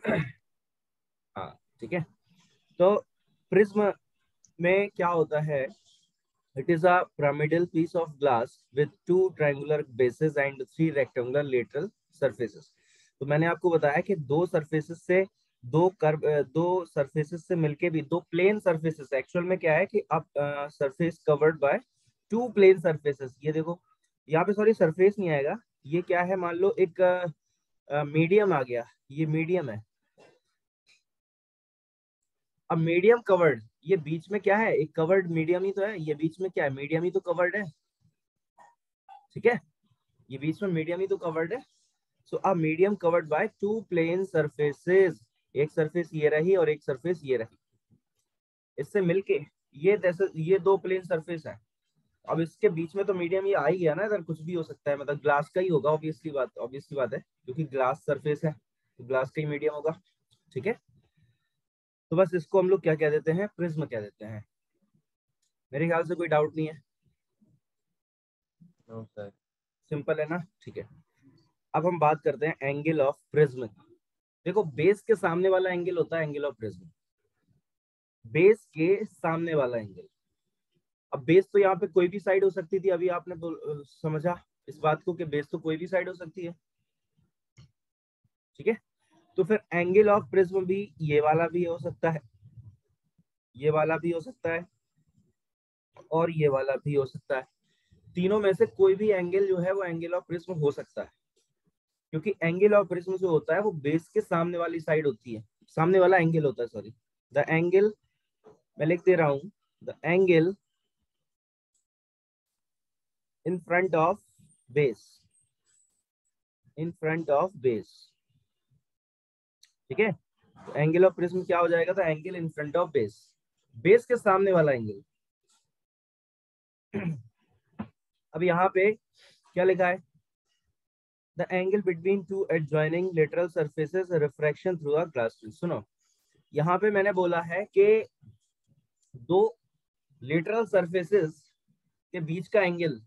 हाँ ठीक है। तो प्रिज्म में क्या होता है, it is a pyramidal piece of glass with two triangular bases and three rectangular lateral surfaces। तो मैंने आपको बताया कि दो सरफेसेस से मिलके भी दो प्लेन सरफेसेस, एक्चुअल में क्या है कि अब surface covered by two plane surfaces. ये देखो यहाँ पे सॉरी सरफेस नहीं आएगा, ये क्या है, मान लो एक मीडियम आ गया, ये मीडियम है। अब मीडियम कवर्ड, ये बीच में क्या है, एक कवर्ड मीडियम ही तो है, ये बीच में क्या है, मीडियम ही तो कवर्ड है। ठीक है, ये बीच में मीडियम ही तो कवर्ड है। So a medium covered by two plane surfaces, एक सरफेस ये रही और एक सरफेस ये रही, इससे मिलके ये दो प्लेन सरफेस है। अब इसके बीच में तो मीडियम ये आ ही गया ना, इधर कुछ भी हो सकता है, मतलब ग्लास का ही होगा, ऑब्वियसली बात है, क्योंकि ग्लास सरफेस है तो ग्लास का ही मीडियम होगा। ठीक है, तो बस इसको हम लोग क्या कह देते हैं, प्रिज्म कह देते हैं। मेरे ख्याल से कोई डाउट नहीं है, नो सर। सिंपल है ना। ठीक है, अब हम बात करते हैं एंगल ऑफ प्रिज्म। देखो बेस के सामने वाला एंगल होता है एंगल ऑफ प्रिज्म, बेस के सामने वाला एंगल। अब बेस तो यहाँ पे कोई भी साइड हो सकती थी, अभी आपने समझा इस बात को कि बेस तो कोई भी साइड हो सकती है। ठीक है, तो फिर एंगल ऑफ प्रिज्म भी ये वाला भी हो सकता है, ये वाला भी हो सकता है, और ये वाला भी हो सकता है। तीनों में से कोई भी एंगल जो है वो एंगल ऑफ प्रिज्म हो सकता है, क्योंकि एंगल ऑफ प्रिज्म जो होता है वो बेस के सामने वाली साइड होती है, सामने वाला एंगल होता है, सॉरी द एंगल, मैं लिख दे रहा हूं, the angle in front of base, in front of base. ठीक है, तो एंगल ऑफ प्रिज्म क्या हो जाएगा, तो angle in front of base, base के सामने वाला एंगल। अब यहाँ पे क्या लिखा है, the angle between two adjoining lateral surfaces refraction through a glass prism. सुनो, यहाँ पे मैंने बोला है कि दो लेटरल सरफेसेस के बीच का एंगल,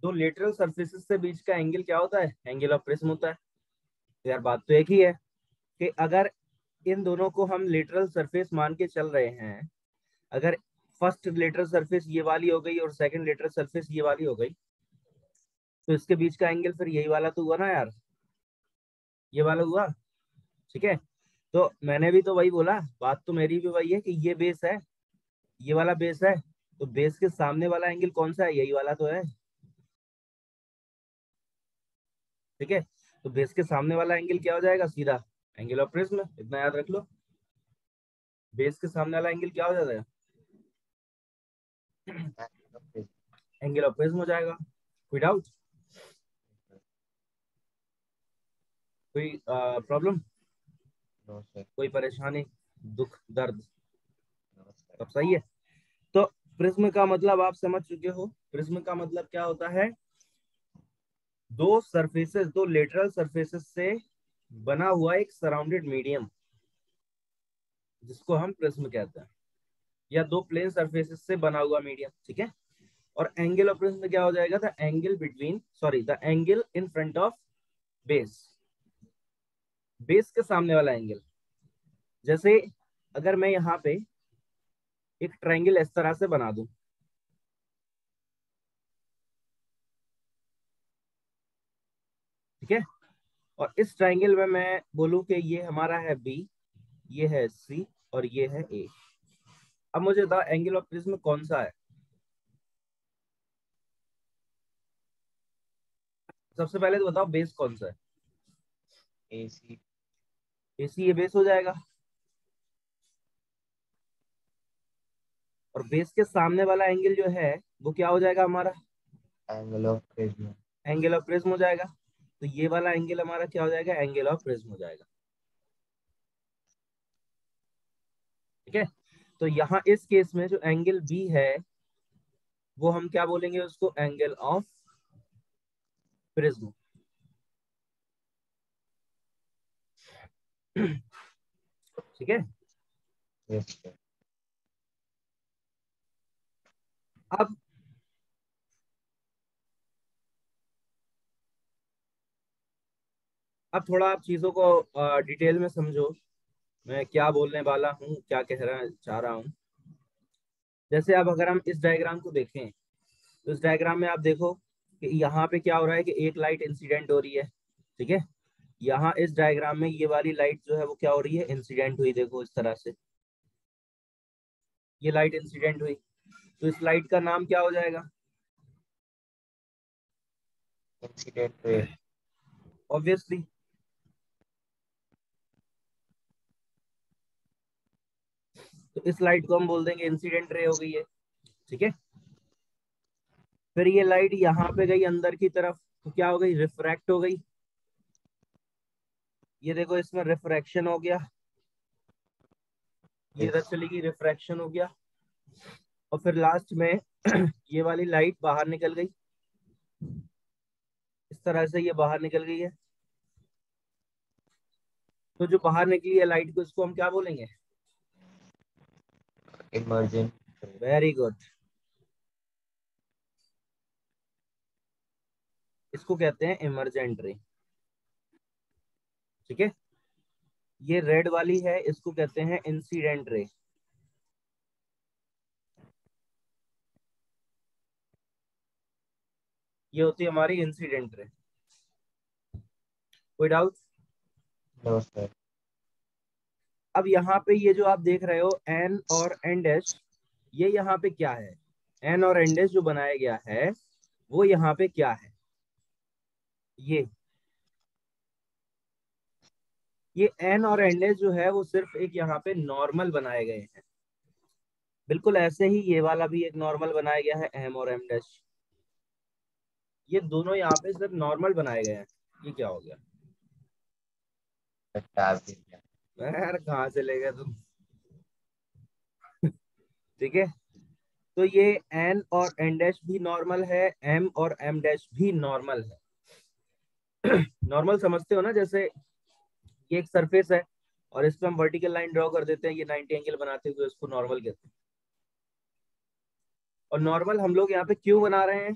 दो लेटरल सरफेसेस से बीच का एंगल क्या होता है, एंगल ऑफ प्रिज्म होता है। तो यार बात तो एक ही है कि अगर इन दोनों को हम लेटरल सरफेस मान के चल रहे हैं, अगर फर्स्ट लेटरल सरफेस ये वाली हो गई और सेकंड लेटरल सरफेस ये वाली हो गई, तो इसके बीच का एंगल फिर यही वाला तो हुआ ना यार, ये वाला हुआ। ठीक है, तो मैंने भी तो वही बोला, बात तो मेरी भी वही है कि ये बेस है, ये वाला बेस है, तो बेस के सामने वाला एंगल कौन सा है, यही वाला तो है। ठीक है, तो बेस के सामने वाला एंगल क्या हो जाएगा, सीधा एंगल ऑफ प्रिज्म, इतना याद रख लो। बेस के सामने वाला एंगल क्या हो जाता है, एंगल ऑफ प्रिज्म हो जाएगा। कोई डाउट, कोई प्रॉब्लम, नो सर। कोई परेशानी, दुख दर्द, नो सर। सब सही है। तो प्रिज्म का मतलब आप समझ चुके हो, प्रिज्म का मतलब क्या होता है, दो सरफेसेस, दो लेटरल सरफेसेस से बना हुआ एक सराउंडेड मीडियम, जिसको हम प्रिज्म कहते हैं, या दो प्लेन सरफेसेस से बना हुआ मीडियम। ठीक है, और एंगल ऑफ प्रिज्म क्या हो जाएगा, the angle between, sorry the angle in front of base, base के सामने वाला एंगल। जैसे अगर मैं यहाँ पे एक ट्रायंगल इस तरह से बना दूं, ठीक है, और इस ट्रायंगल में मैं बोलूं कि ये हमारा है बी, ये है सी, और ये है ए। अब मुझे बता एंगल ऑफ प्रिज्म कौन सा है, सबसे पहले तो बताओ बेस कौन सा है, AC। ए सी, ये बेस हो जाएगा। और बेस के सामने वाला एंगल जो है वो क्या हो जाएगा हमारा, angle of prism. Angle of prism हो जाएगा। तो ये वाला एंगल हमारा क्या हो जाएगा, एंगल ऑफ प्रिज्म हो जाएगा। ठीक है, तो यहाँ इस केस में जो एंगल बी है वो हम क्या बोलेंगे उसको, एंगल ऑफ प्रिज्म। ठीक है, यस सर। अब अब थोड़ा आप चीजों को डिटेल में समझो, मैं क्या बोलने वाला हूँ, क्या कहना चाह रहा हूँ। जैसे अब अगर हम इस डायग्राम को देखें, तो इस डायग्राम में आप देखो कि यहाँ पे क्या हो रहा है कि एक लाइट इंसिडेंट हो रही है, ठीक है। यहाँ इस डायग्राम में ये वाली लाइट जो है वो क्या हो रही है, इंसिडेंट हुई, देखो इस तरह से ये लाइट इंसिडेंट हुई। तो इस लाइट का नाम क्या हो जाएगा? Incident ray. ऑब्वियसली। तो इस लाइट को हम बोल देंगे इंसिडेंट रे हो गई है, ठीक है। फिर ये लाइट यहाँ पे गई अंदर की तरफ, तो क्या हो गई, रिफ्रैक्ट हो गई। ये देखो इसमें रिफ्रैक्शन हो गया, ये इधर यस। चली गई, रिफ्रैक्शन हो गया। और फिर लास्ट में ये वाली लाइट बाहर निकल गई, इस तरह से ये बाहर निकल गई है। तो जो बाहर निकली है लाइट को, इसको हम क्या बोलेंगे? इमर्जेंट रे। Very good. इसको कहते हैं इमरजेंट रे, ठीक है। ये रेड वाली है, इसको कहते हैं इंसिडेंट रे। ये होती है हमारी इंसिडेंट रे। कोई डाउट? No sir. अब यहाँ पे ये जो आप देख रहे हो एन और एन डैश, ये यहाँ पे क्या है? एन और एन डैश जो बनाया गया है वो यहाँ पे क्या है? ये एन और एन डैश जो है वो सिर्फ एक यहाँ पे नॉर्मल बनाए गए हैं। बिल्कुल ऐसे ही ये वाला भी एक नॉर्मल बनाया गया है, एम और एम डैश। ये दोनों यहाँ पे सिर्फ नॉर्मल बनाए गए हैं। ये क्या हो गया बता दिया। यार, कहाँ से ले गए तुम? ठीक है। तो ये एन और एन डैश भी नॉर्मल है, एम और एम डैश भी नॉर्मल है। नॉर्मल समझते हो ना? जैसे ये एक सरफेस है और इस पे हम वर्टिकल लाइन ड्रॉ कर देते हैं, ये 90 एंगल बनाते हुए, उसको नॉर्मल कहते हैं। और नॉर्मल हम लोग यहाँ पे क्यों बना रहे हैं?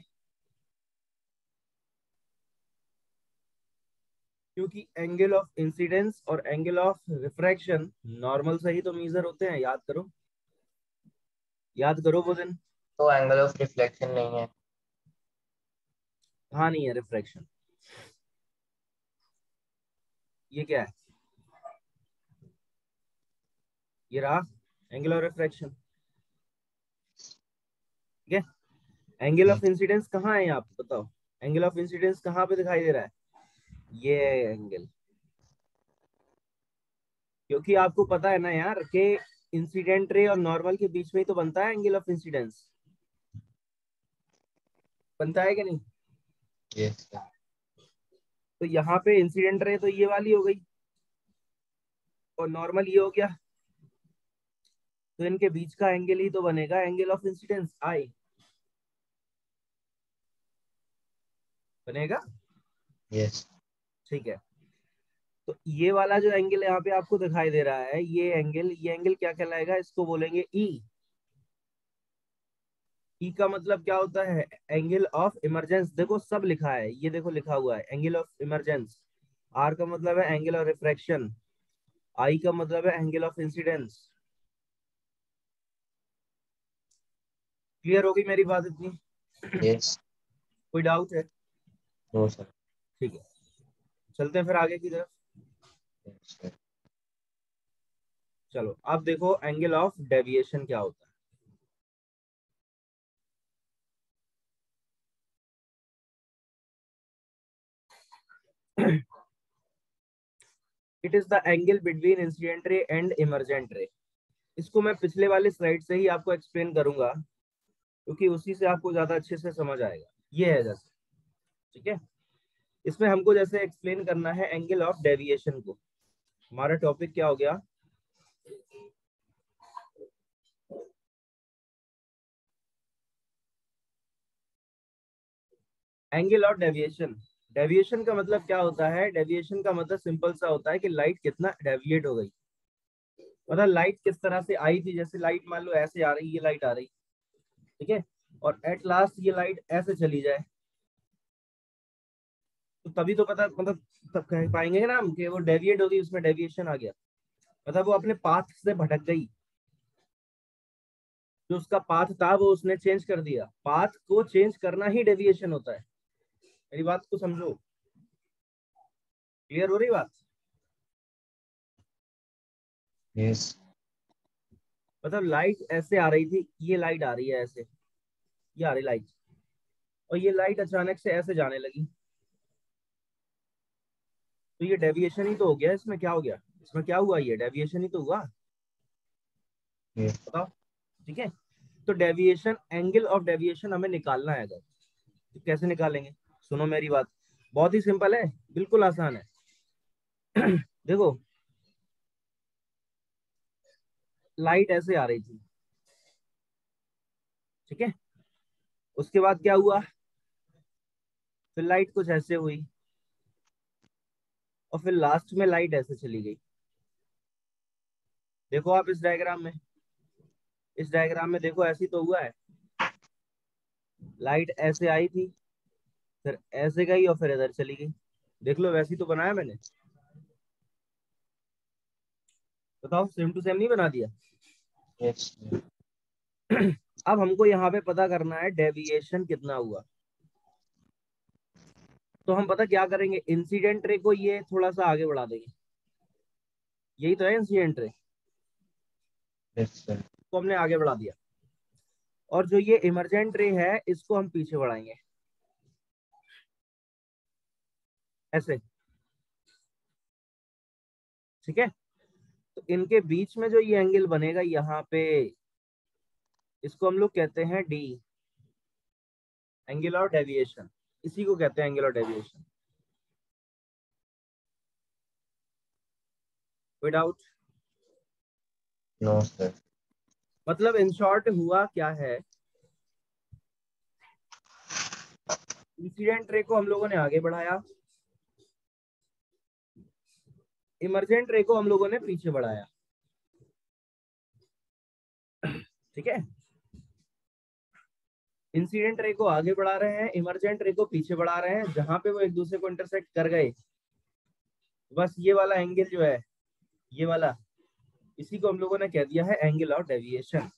क्योंकि एंगल ऑफ इंसिडेंस और एंगल ऑफ रिफ्रैक्शन नॉर्मल से ही तो मेजर होते हैं। याद करो, याद करो वो दिन। तो एंगल ऑफ रिफ्लेक्शन नहीं है। हाँ, नहीं है रिफ्रैक्शन। ये क्या है? ये रहा एंगल ऑफ रिफ्रैक्शन, ठीक है। एंगल ऑफ इंसिडेंस कहाँ है यहाँ पे बताओ? एंगल ऑफ इंसिडेंस कहाँ पे दिखाई दे रहा है? ये एंगल। क्योंकि आपको पता है ना यार कि इंसिडेंट रे और नॉर्मल के बीच में ही तो बनता है एंगल ऑफ इंसिडेंस। बनता है कि नहीं? Yes sir. तो यहाँ पे इंसिडेंट रे तो ये वाली हो गई और नॉर्मल ये हो गया, तो इनके बीच का एंगल ही तो बनेगा एंगल ऑफ इंसिडेंस, आई। बनेगा, यस। ठीक है। तो ये वाला जो एंगल यहाँ पे आपको दिखाई दे रहा है, ये एंगल क्या कहलाएगा? इसको बोलेंगे ई। ई का मतलब क्या होता है? Angle of emergence. देखो सब लिखा है, ये देखो लिखा हुआ है एंगल ऑफ इमरजेंस। आर का मतलब है एंगल ऑफ रिफ्रैक्शन। आई का मतलब है एंगल ऑफ इंसिडेंस। क्लियर होगी मेरी बात इतनी? यस। कोई डाउट है? No sir. ठीक है, चलते हैं फिर आगे की तरफ। Yes sir. चलो अब देखो एंगल ऑफ डेविएशन क्या होता है। It is the angle between incident ray and emergent ray. इसको मैं पिछले वाले स्लाइड से ही आपको एक्सप्लेन करूंगा, क्योंकि उसी से आपको ज्यादा अच्छे से समझ आएगा। ये है जैसे, ठीक है। इसमें हमको जैसे एक्सप्लेन करना है एंगल ऑफ डेविएशन को। हमारा टॉपिक क्या हो गया? Angle of deviation. डेविएशन का मतलब क्या होता है? डेविएशन का मतलब सिंपल सा होता है कि लाइट कितना डेविएट हो गई। मतलब लाइट किस तरह से आई थी, जैसे लाइट मान लो ऐसे आ रही, ये लाइट आ रही, ठीक है, और एट लास्ट ये लाइट ऐसे चली जाए, तो तभी तो पता मतलब तब कह पाएंगे ना हम कि वो डेविएट होगी, उसमें डेविएशन आ गया, मतलब वो अपने पाथ से भटक गई। जो उसका पाथ था वो उसने चेंज कर दिया। पाथ को चेंज करना ही डेविएशन होता है। मेरी बात को समझो, क्लियर हो रही बात? यस। मतलब लाइट ऐसे आ रही थी, ये लाइट आ रही है ऐसे, ये आ रही लाइट, और ये लाइट अचानक से ऐसे जाने लगी, तो ये डेविएशन ही तो हो गया। इसमें क्या हो गया? इसमें क्या हुआ? ये डेविएशन ही तो हुआ। यस। बताओ। ठीक है, तो डेविएशन, एंगल ऑफ डेविएशन हमें निकालना है अगर, तो कैसे निकालेंगे? सुनो मेरी बात, बहुत ही सिंपल है, बिल्कुल आसान है। देखो, लाइट ऐसे आ रही थी, ठीक है, उसके बाद क्या हुआ? फिर लाइट कुछ ऐसे हुई, और फिर लास्ट में लाइट ऐसे चली गई। देखो आप इस डायग्राम में, इस डायग्राम में देखो, ऐसी तो हुआ है, लाइट ऐसे आई थी, फिर ऐसे गई, और फिर इधर चली गई। देख लो, वैसी तो बनाया मैंने। बताओ, सेम टू सेम नहीं बना दिया? यस। अब हमको यहाँ पे पता करना है डेविएशन कितना हुआ। तो हम पता क्या करेंगे, इंसिडेंट रे को ये थोड़ा सा आगे बढ़ा देंगे। यही तो है इंसिडेंट रे, यस सर। को हमने आगे बढ़ा दिया। और जो ये इमरजेंट रे है, इसको हम पीछे बढ़ाएंगे ऐसे, ठीक है। तो इनके बीच में जो ये एंगल बनेगा यहाँ पे, इसको हम लोग कहते हैं डी, एंगल ऑफ डेविएशन। इसी को कहते हैं एंगल ऑफ डेविएशन। कोई डाउट? No sir. मतलब इन शॉर्ट हुआ क्या है, इंसिडेंट रे को हम लोगों ने आगे बढ़ाया, इमरजेंट रे को हम लोगों ने पीछे बढ़ाया, ठीक है। इंसिडेंट रे को आगे बढ़ा रहे हैं, इमरजेंट रे को पीछे बढ़ा रहे हैं, जहां पे वो एक दूसरे को इंटरसेक्ट कर गए, बस ये वाला एंगल जो है, ये वाला, इसी को हम लोगों ने कह दिया है एंगल ऑफ डेविएशन।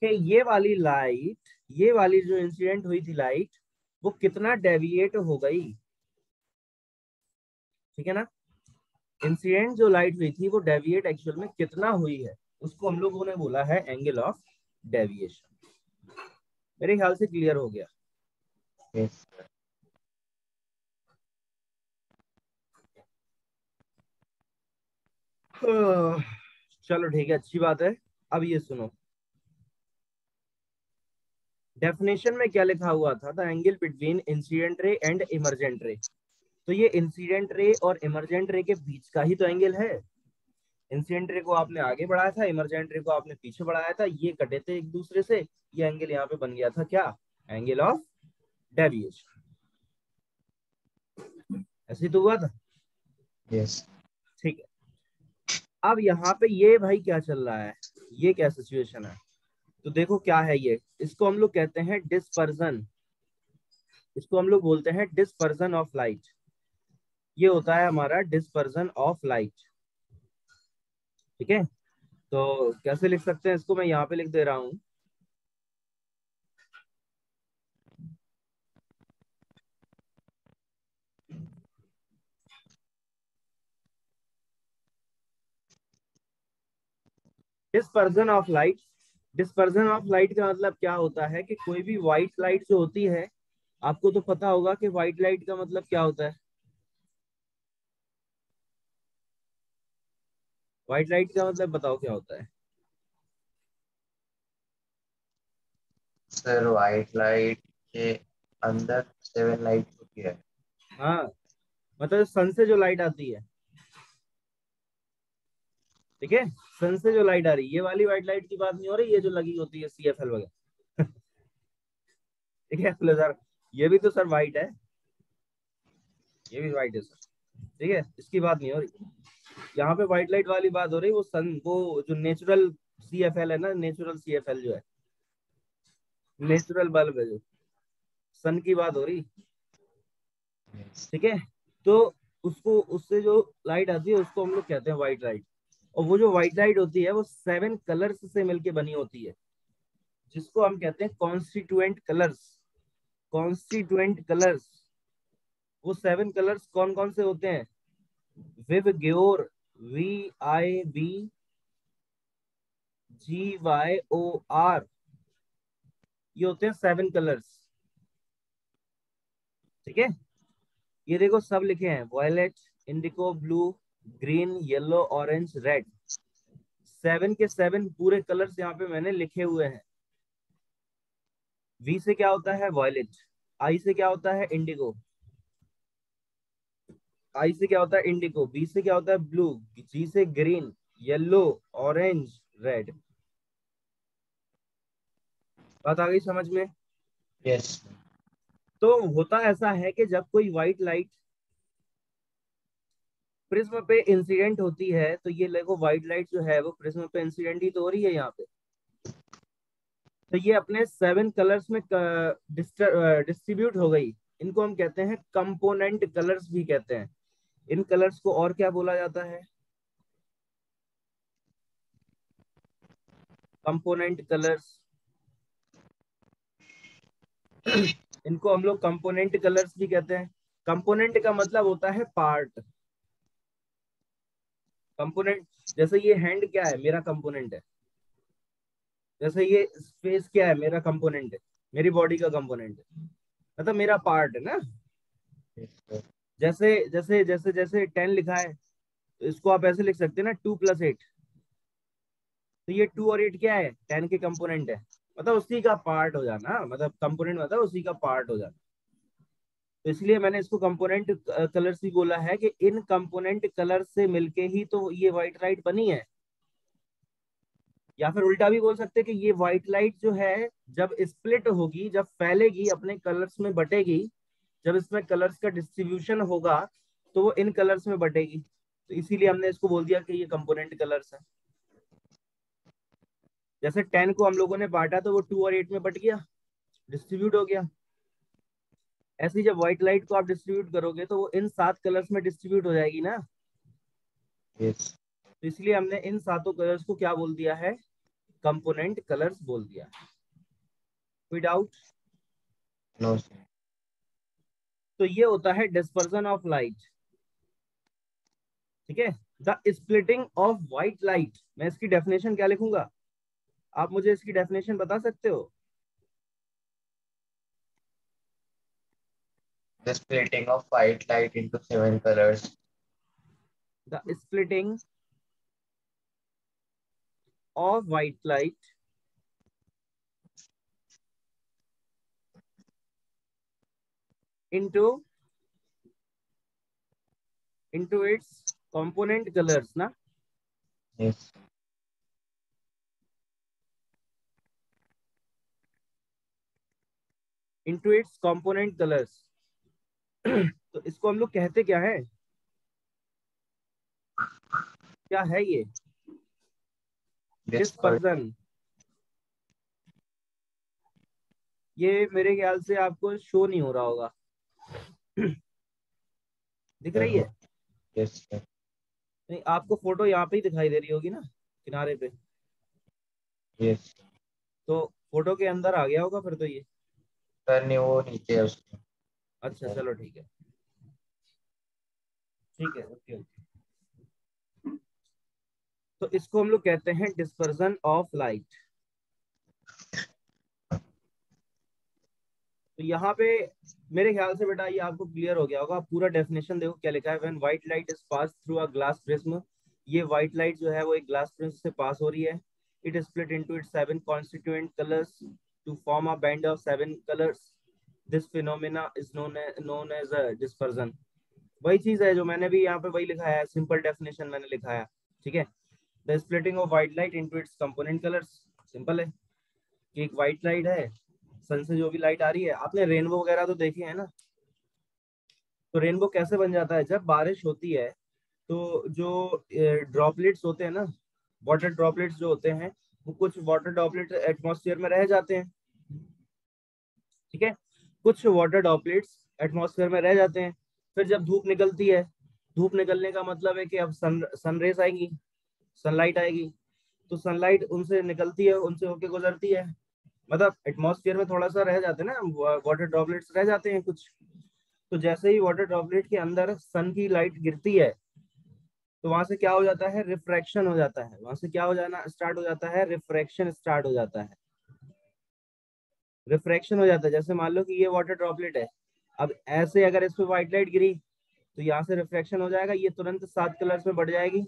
कि ये वाली लाइट, ये वाली जो इंसिडेंट हुई थी लाइट, वो कितना डेविएट हो गई, ठीक है ना। इंसिडेंट जो लाइट हुई थी वो डेविएट एक्चुअल में कितना हुई है, उसको हम लोगों ने बोला है एंगल ऑफ डेविएशन। मेरे ख्याल से क्लियर हो गया। यस। चलो ठीक है, अच्छी बात है। अब ये सुनो, डेफिनेशन में क्या लिखा हुआ था? The angle between incident ray and emergent रे। तो ये इंसिडेंट रे और इमरजेंट रे के बीच का ही तो एंगल है। इंसिडेंट रे को आपने आगे बढ़ाया था, इमरजेंट रे को आपने पीछे बढ़ाया था, ये कटे थे एक दूसरे से, ये एंगल यहाँ पे बन गया था क्या? Angle of deviation. ऐसे ही तो हुआ था। यस। ठीक है, अब यहाँ पे ये भाई क्या चल रहा है, ये क्या सिचुएशन है? तो देखो क्या है ये, इसको हम लोग कहते हैं डिस्पर्जन, इसको हम लोग बोलते हैं डिस्पर्जन ऑफ लाइट। ये होता है हमारा डिस्पर्जन ऑफ लाइट, ठीक है। तो कैसे लिख सकते हैं इसको, मैं यहाँ पे लिख दे रहा हूँ। Dispersion of light, dispersion of light का मतलब क्या होता है कि कोई भी व्हाइट लाइट जो होती है, आपको तो पता होगा कि व्हाइट लाइट का मतलब क्या होता है। व्हाइट लाइट का मतलब बताओ क्या होता है? सर वाइट लाइट के अंदर 7 लाइट होती है। हाँ, मतलब सन से जो लाइट आती है, ठीक है, सन से जो लाइट आ रही है, ये वाली व्हाइट लाइट की बात नहीं हो रही, ये जो लगी होती है CFL वगैरह। ठीक है, बोले सर ये भी तो सर व्हाइट है, ये भी व्हाइट है सर, ठीक है, इसकी बात नहीं हो रही। यहाँ पे व्हाइट लाइट वाली बात हो रही, वो सन, वो जो नेचुरल CFL है ना, नेचुरल CFL जो है, नेचुरल बल्ब है जो, सन की बात हो रही। Yes. ठीक है। तो उसको, उससे जो लाइट आती है उसको हम लोग कहते हैं व्हाइट लाइट। और वो जो व्हाइट लाइट होती है वो 7 कलर्स से मिलके बनी होती है, जिसको हम कहते हैं कॉन्स्टिट्यूएंट कलर्स। कॉन्स्टिट्यूएंट कलर्स, वो 7 कलर्स कौन कौन से होते हैं? विव ग्योर, VIV GYOR, ये होते हैं 7 कलर्स। ठीक है, ये देखो सब लिखे हैं, violet, indigo, blue, green, yellow, orange, red. 7 के 7 पूरे कलर्स यहाँ पे मैंने लिखे हुए हैं। V से क्या होता है? वायलेट। I से क्या होता है? इंडिगो। I से क्या होता है? इंडिगो। B से क्या होता है? ब्लू। G से ग्रीन, येलो, ऑरेंज, रेड। बात आ गई समझ में? Yes. तो होता ऐसा है कि जब कोई व्हाइट लाइट प्रिज्म पे इंसिडेंट होती है, तो ये देखो व्हाइट लाइट जो है वो प्रिज्म पे इंसिडेंट ही तो हो रही है यहाँ पे। तो ये अपने 7 कलर्स में डिस्ट्रीब्यूट हो गई। इनको हम कहते हैं कंपोनेंट कलर्स भी कहते हैं। इन कलर्स को और क्या बोला जाता है? Component colours. इनको हम लोग कंपोनेंट कलर्स भी कहते हैं। कंपोनेंट का मतलब होता है पार्ट। कंपोनेंट, जैसे ये हैंड क्या है? मेरा कंपोनेंट है। जैसे ये स्पेस क्या है? मेरा कंपोनेंट है, मेरी बॉडी का कंपोनेंट है, मतलब मेरा पार्ट है ना। Yes, sir. जैसे जैसे जैसे जैसे 10 लिखा है, तो इसको आप ऐसे लिख सकते हैं ना, 2 + 8। तो ये 2 और 8 क्या है? 10 के कंपोनेंट है, मतलब उसी का पार्ट हो जाना, मतलब कंपोनेंट मतलब उसी का पार्ट हो जाना। तो इसलिए मैंने इसको कंपोनेंट कलर्स भी बोला है कि इन कंपोनेंट कलर से मिलके ही तो ये व्हाइट लाइट बनी है। या फिर उल्टा भी बोल सकते हैं कि ये व्हाइट लाइट जो है, जब स्प्लिट होगी, जब फैलेगी, अपने कलर्स में बटेगी, जब इसमें कलर्स का डिस्ट्रीब्यूशन होगा, तो वो इन कलर्स में बटेगी। तो इसीलिए हमने इसको बोल दिया कि ये कंपोनेंट कलर्स है। जैसे 10 को हम लोगों ने बांटा तो वो 2 और 8 में बट गया, डिस्ट्रीब्यूट हो गया। ऐसे ही जब व्हाइट लाइट को आप डिस्ट्रीब्यूट करोगे तो वो इन 7 कलर्स में डिस्ट्रीब्यूट हो जाएगी ना। Yes. तो इसलिए हमने इन 7 कलर्स को क्या बोल दिया है? कंपोनेंट कलर्स बोल दिया। कोई डाउट? No, sir. तो ये होता है डिस्पर्जन ऑफ लाइट। ठीक है, the splitting of white light. मैं इसकी डेफिनेशन क्या लिखूंगा? आप मुझे इसकी डेफिनेशन बता सकते हो? The splitting of white light into 7 colors. The splitting of white light into its component colors ना। Yes. into its component colors। तो इसको हम लोग कहते क्या है? क्या है ये? Dispersion. डिस्पर्जन। ये मेरे ख्याल से आपको शो नहीं हो रहा होगा। दिख रही है? Yes, sir. नहीं, आपको फोटो यहाँ पे ही दिखाई दे रही होगी ना, किनारे पे। Yes. तो फोटो के अंदर आ गया होगा फिर तो ये। सर नहीं, वो नीचे है उसके अच्छा सर। चलो ठीक है, ठीक है, ओके ओके। तो इसको हम लोग कहते हैं डिस्पर्जन ऑफ लाइट। तो यहाँ पे मेरे ख्याल से बेटा ये आपको क्लियर हो गया होगा। पूरा डेफिनेशन देखो क्या लिखा है। When white light is pass through a glass prism, ये व्हाइट लाइट जो है वो एक ग्लास प्रिज्म से पास हो रही है। It is split into its 7 constituent colours to form a band of 7 colours. This phenomena is known as a dispersion. वही चीज है जो मैंने भी यहाँ पे वही लिखा है, सिंपल डेफिनेशन मैंने लिखा है। ठीक है, the splitting of white light into its component colours. Simple है कि एक व्हाइट लाइट है, सन से जो भी लाइट आ रही है, आपने रेनबो वगैरह तो देखे है ना। तो रेनबो कैसे बन जाता है? जब बारिश होती है तो जो ड्रॉपलेट्स होते हैं ना, वाटर ड्रॉपलेट्स जो होते हैं, वो कुछ वाटर ड्रॉपलेट्स एटमॉस्फेयर में रह जाते हैं। ठीक है, कुछ वाटर ड्रॉपलेट्स एटमॉस्फेयर में रह जाते हैं। फिर जब धूप निकलती है, धूप निकलने का मतलब है कि अब सनरेज आएंगी, सनलाइट आएगी, तो सनलाइट उनसे निकलती है, उनसे होके गुजरती है, मतलब एटमॉस्फेयर में थोड़ा सा रह जाते हैं ना, वाटर ड्रॉपलेट्स रह जाते हैं कुछ। तो जैसे ही वाटर ड्रॉपलेट के अंदर सन की लाइट गिरती है, तो वहां से क्या हो जाता है, रिफ्रैक्शन हो जाता है, वहां से क्या हो जाना स्टार्ट हो जाता है, रिफ्रैक्शन स्टार्ट हो जाता है, रिफ्रैक्शन हो जाता है। जैसे मान लो कि ये वाटर ड्रॉपलेट है, अब ऐसे अगर इस पे व्हाइट लाइट गिरी, तो यहाँ से रिफ्रैक्शन हो जाएगा, ये तुरंत 7 कलर्स में बढ़ जाएगी,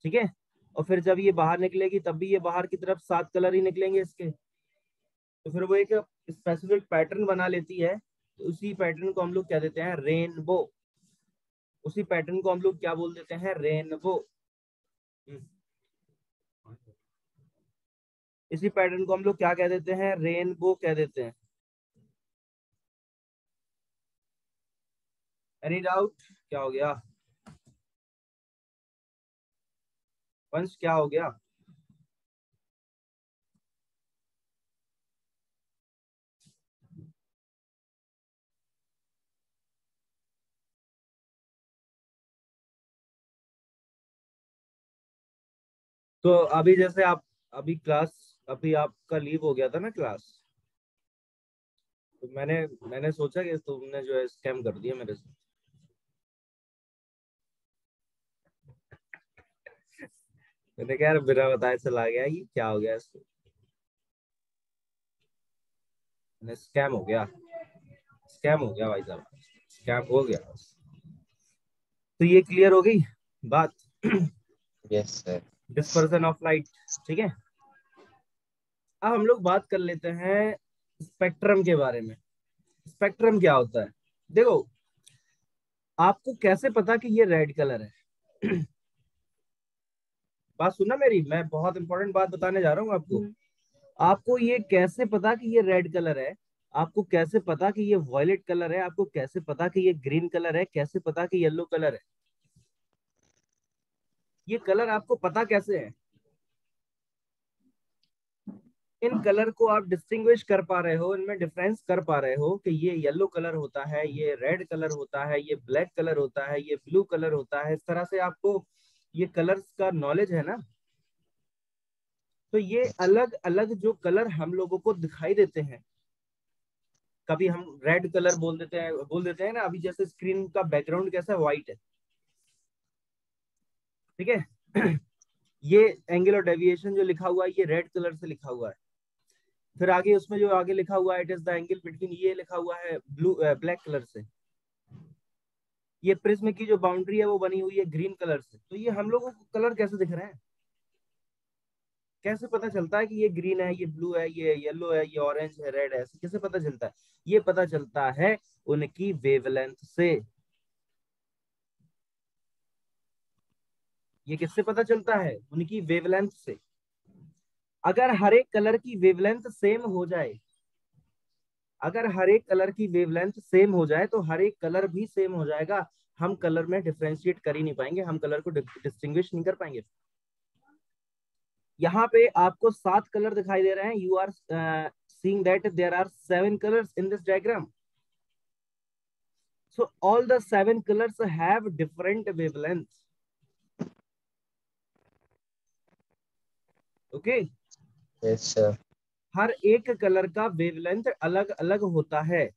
ठीक है। और फिर जब ये बाहर निकलेगी, तब भी ये बाहर की तरफ 7 कलर ही निकलेंगे इसके। तो फिर वो एक स्पेसिफिक पैटर्न बना लेती है, तो उसी पैटर्न को हम लोग क्या देते हैं, रेनबो। उसी पैटर्न को हम लोग क्या बोल देते हैं, रेनबो। इसी पैटर्न को हम लोग क्या कह देते हैं, रेनबो कह देते हैं। Any doubt? क्या हो गया वंश, क्या हो गया? तो अभी जैसे आप, अभी क्लास, अभी आपका लीव हो गया था ना क्लास, तो मैंने सोचा कि तुमने जो है स्कैम कर दिया मेरे से। मैंने कहा यार बिना बताए चला गया, ये क्या हो गया इसको, मैंने स्कैम हो गया, स्कैम हो गया भाई साहब, स्कैम हो गया। तो ये क्लियर हो गई बात। Yes sir. Dispersion of light, ठीक है। अब हम लोग बात कर लेते हैं स्पेक्ट्रम के बारे में। स्पेक्ट्रम क्या होता है? देखो, आपको कैसे पता कि ये रेड कलर है? बात सुनना मेरी, मैं बहुत इंपॉर्टेंट बात बताने जा रहा हूँ आपको। आपको ये कैसे पता कि ये रेड कलर है, आपको कैसे पता कि ये वॉयलेट कलर है, आपको कैसे पता कि ये ग्रीन कलर है, कैसे पता कि येलो कलर है? ये कलर आपको पता कैसे है? इन कलर को आप डिस्टिंग्विश कर पा रहे हो, इनमें डिफरेंस कर पा रहे हो कि ये येलो कलर होता है, ये रेड कलर होता है, ये ब्लैक कलर होता है, ये ब्लू कलर होता है। इस तरह से आपको ये कलर्स का नॉलेज है ना। तो ये अलग अलग जो कलर हम लोगों को दिखाई देते हैं, कभी हम रेड कलर बोल देते हैं ना। अभी जैसे स्क्रीन का बैकग्राउंड कैसा है, व्हाइट है, ठीक है। ये एंगल और डेविएशन जो लिखा हुआ है, ये रेड कलर से लिखा हुआ है। फिर आगे उसमें जो आगे लिखा हुआ है, it is the angle between, ये लिखा हुआ है ब्लू ब्लैक कलर से। ये प्रिज्म की जो बाउंड्री है वो बनी हुई है ग्रीन कलर से। तो ये हम लोगों को कलर कैसे दिख रहे हैं, कैसे पता चलता है कि ये ग्रीन है, ये ब्लू है, ये येलो है, ये ऑरेंज है, रेड है, ऐसे कैसे पता चलता है? ये पता चलता है उनकी वेवलेंथ से। ये किससे पता चलता है? उनकी वेवलेंथ से। अगर हर एक कलर की वेवलेंथ सेम हो जाए, अगर हर एक कलर की वेवलेंथ सेम हो जाए, तो हर एक कलर भी सेम हो जाएगा। हम कलर में डिफ्रेंशिएट कर ही नहीं पाएंगे, हम कलर को डिस्टिंग्विश नहीं कर पाएंगे। यहाँ पे आपको 7 कलर दिखाई दे रहे हैं। You are seeing that there are 7 colours in this diagram. So all the 7 colors have different wavelengths. Okay? Yes sir. हर एक कलर का वेवलेंथ अलग अलग होता है।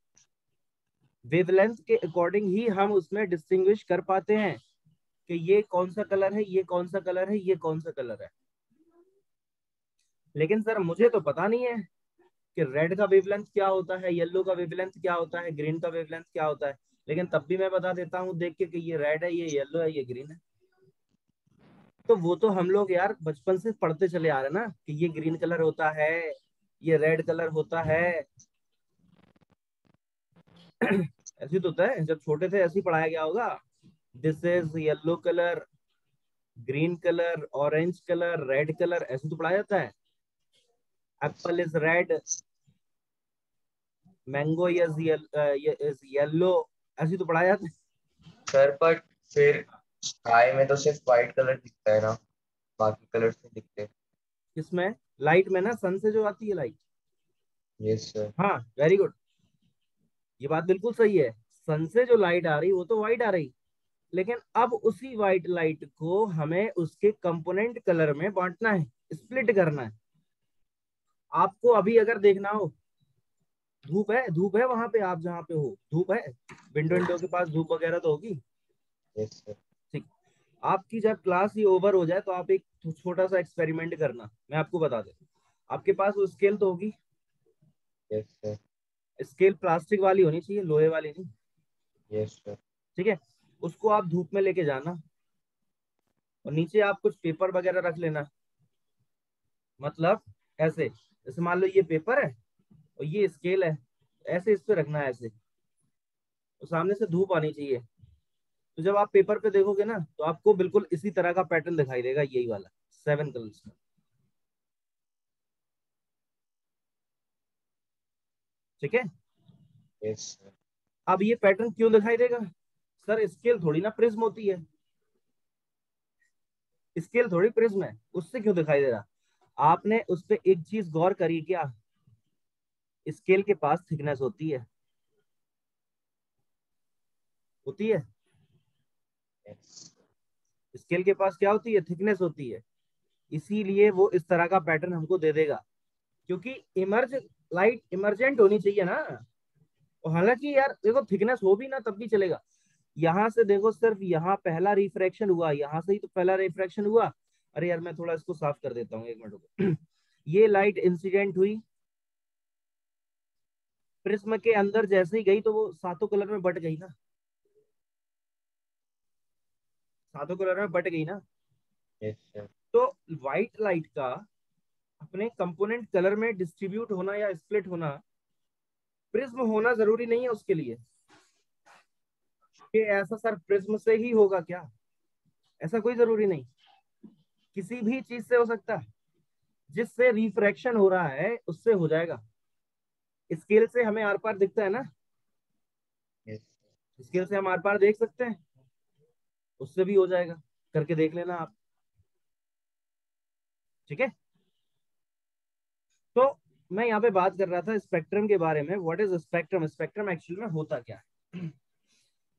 वेवलेंथ के अकॉर्डिंग ही हम उसमें डिस्टिंग्विश कर पाते हैं कि ये कौन सा कलर है, ये कौन सा कलर है, ये कौन सा कलर है। लेकिन सर मुझे तो पता नहीं है कि रेड का वेवलेंथ क्या होता है, येलो का वेवलेंथ क्या होता है, ग्रीन का वेवलेंथ क्या होता है। लेकिन तब भी मैं बता देता हूँ देख के कि ये रेड है, ये येलो है, ये ग्रीन है। तो वो तो हम लोग यार बचपन से पढ़ते चले आ रहे हैं ना कि ये ग्रीन कलर होता है, ये रेड कलर होता है। ऐसे तो होता है, जब छोटे थे ऐसे ही पढ़ाया गया होगा। This is yellow colour, green colour, orange colour, red colour, ऐसे तो पढ़ाया जाता है। Apple is red, mango is yellow, ऐसे तो पढ़ाया जाता है। सर बट फिर स्काई में तो सिर्फ व्हाइट कलर दिखता है ना, बाकी कलर्स नहीं दिखते। किसमें? लाइट में ना, सन से जो आती है लाइट। Yes sir. हाँ, वेरी गुड। ये बात बिल्कुल सही है, सन से जो लाइट आ रही वो तो व्हाइट आ रही, लेकिन अब उसी व्हाइट लाइट को हमें उसके कंपोनेंट कलर में बांटना है, स्प्लिट करना है। आपको अभी अगर देखना हो, धूप है वहां पे, आप जहाँ पे हो धूप है, विंडो विंडो के पास धूप वगैरह तो होगी। Yes sir. ठीक, आपकी जब क्लास ही ओवर हो जाए तो आप एक छोटा सा एक्सपेरिमेंट करना, मैं आपको बता देता हूँ। आपके पास वो स्केल तो होगी, यस सर। स्केल प्लास्टिक वाली होनी चाहिए, लोहे वाली नहीं। Yes sir. ठीक है, उसको आप धूप में लेके जाना, और नीचे आप कुछ पेपर वगैरह रख लेना। मतलब ऐसे, जैसे मान लो ये पेपर है और ये स्केल है, ऐसे इस पे रखना है ऐसे, तो सामने से धूप आनी चाहिए। तो जब आप पेपर पे देखोगे ना तो आपको बिल्कुल इसी तरह का पैटर्न दिखाई देगा, यही वाला 7 कलर्स का। ठीक है, यस सर। अब ये पैटर्न क्यों दिखाई देगा? सर स्केल थोड़ी ना प्रिज्म होती है, स्केल थोड़ी प्रिज्म है, उससे क्यों दिखाई दे रहा? आपने उस पर एक चीज गौर करी क्या? स्केल के पास थिकनेस होती है, होती है। यस। स्केल के पास क्या होती है? थिकनेस होती है। इसीलिए वो इस तरह का पैटर्न हमको दे देगा, क्योंकि इमर्ज लाइट इमरजेंट होनी चाहिए ना। और हालांकि यार देखो, थिकनेस हो भी ना तब भी चलेगा। यहाँ से देखो, सिर्फ यहाँ पहला रिफ्रैक्शन हुआ, यहाँ से ही तो पहला रिफ्रैक्शन हुआ। अरे यार मैं थोड़ा इसको साफ कर देता हूँ, एक मिनट रुको। ये लाइट इंसिडेंट हुई, प्रिज्म के अंदर जैसे ही गई तो वो सातों कलर में बट गई ना, सातों कलर में बट गई ना। Yes sir. तो व्हाइट लाइट का अपने कंपोनेंट कलर में डिस्ट्रीब्यूट होना या स्प्लिट होना, प्रिज्म होना जरूरी नहीं है उसके लिए। कि ऐसा सर प्रिज्म से ही होगा क्या? ऐसा कोई जरूरी नहीं, किसी भी चीज से हो सकता है। जिससे रिफ्रैक्शन हो रहा है उससे हो जाएगा। स्केल से हमें आर पार दिखता है ना, यस। स्केल से हम आर पार देख सकते हैं, उससे भी हो जाएगा। करके देख लेना आप। ठीक है, तो मैं यहाँ पे बात कर रहा था स्पेक्ट्रम के बारे में। What is spectrum? Spectrum actual में होता क्या है?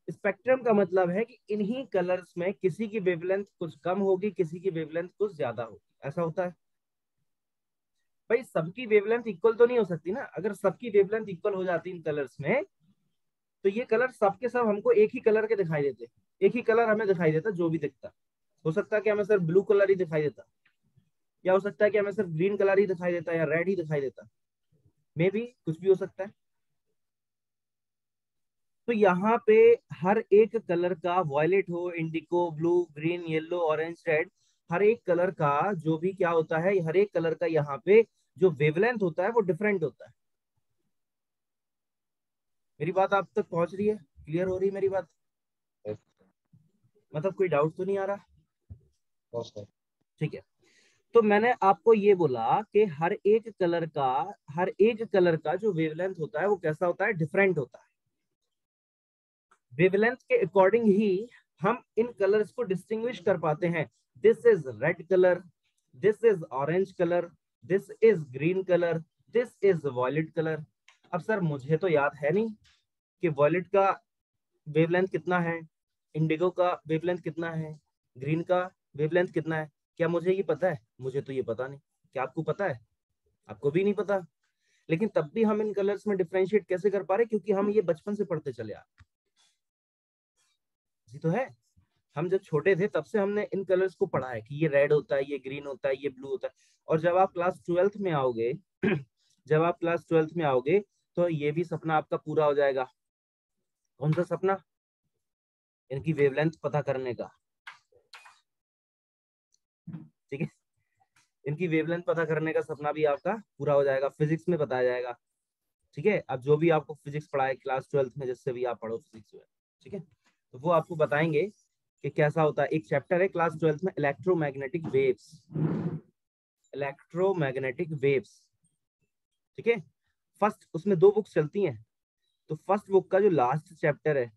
स्पेक्ट्रम का मतलब है कि इन्हीं कलर्स में किसी की वेवलेंथ कुछ कम होगी, किसी की वेवलेंथ कुछ ज्यादा होगी, ऐसा होता है। भाई सबकी वेवलेंथ इक्वल तो नहीं हो सकती ना, अगर सबकी वेवलेंथ इक्वल हो जाती इन कलर्स में, तो ये कलर सबके सब हमको एक ही कलर के दिखाई देते, एक ही कलर हमें दिखाई देता जो भी दिखता। हो सकता है कि हमें सिर्फ ब्लू कलर ही दिखाई देता, या हो सकता है कि हमें सिर्फ ग्रीन कलर ही दिखाई देता, या रेड ही दिखाई देता, मे बी कुछ भी हो सकता है। तो यहाँ पे हर एक कलर का, वॉयलेट हो, indigo, blue, green, yellow, orange, red, हर एक कलर का जो भी क्या होता है, हर एक कलर का यहाँ पे जो वेवलेंथ होता है वो डिफरेंट होता है। मेरी बात आप तक पहुंच रही है? क्लियर हो रही है मेरी बात? यस। मतलब कोई डाउट तो नहीं आ रहा? No sir. ठीक है, तो मैंने आपको ये बोला कि हर एक कलर का जो वेवलेंथ होता है वो कैसा होता है? डिफरेंट होता है। वेवलेंथ के अकॉर्डिंग ही हम इन कलर्स को डिस्टिंग्विश कर पाते हैं। This is red colour, this is orange colour, this is green colour, this is violet colour. अब सर मुझे तो याद है नहीं कि वॉयलेट का वेवलेंथ कितना है, इंडिगो का वेवलेंथ कितना है, ग्रीन का वेवलेंथ कितना है। क्या मुझे ये पता है? मुझे तो ये पता नहीं। क्या आपको पता है? आपको भी नहीं पता। लेकिन तब भी हम इन कलर्स में डिफरेंशिएट कैसे कर पा रहे? क्योंकि हम ये बचपन से पढ़ते चले आ रहे। जी तो है, हम जब छोटे थे तब से हमने इन कलर्स को पढ़ा है कि ये रेड होता है, ये ग्रीन होता है, ये ब्लू होता है। और जब आप क्लास ट्वेल्थ में आओगे जब आप क्लास ट्वेल्थ में आओगे तो ये भी सपना आपका पूरा हो जाएगा। कौन सा सपना? इनकी वेवलेंथ पता करने का। ठीक है, इनकी वेवलेंथ पता करने का सपना भी आपका पूरा हो जाएगा, फिजिक्स में बताया जाएगा। ठीक है, अब जो भी आपको फिजिक्स पढ़ाए क्लास ट्वेल्थ में, जिससे भी आप पढ़ो फिजिक्स में, ठीक है, तो वो आपको बताएंगे कि कैसा होता है। एक चैप्टर है क्लास ट्वेल्थ में, इलेक्ट्रोमैग्नेटिक वेव्स, इलेक्ट्रोमैग्नेटिक वेव्स। ठीक है, फर्स्ट उसमें 2 बुक्स चलती हैं। तो फर्स्ट बुक का जो लास्ट चैप्टर है,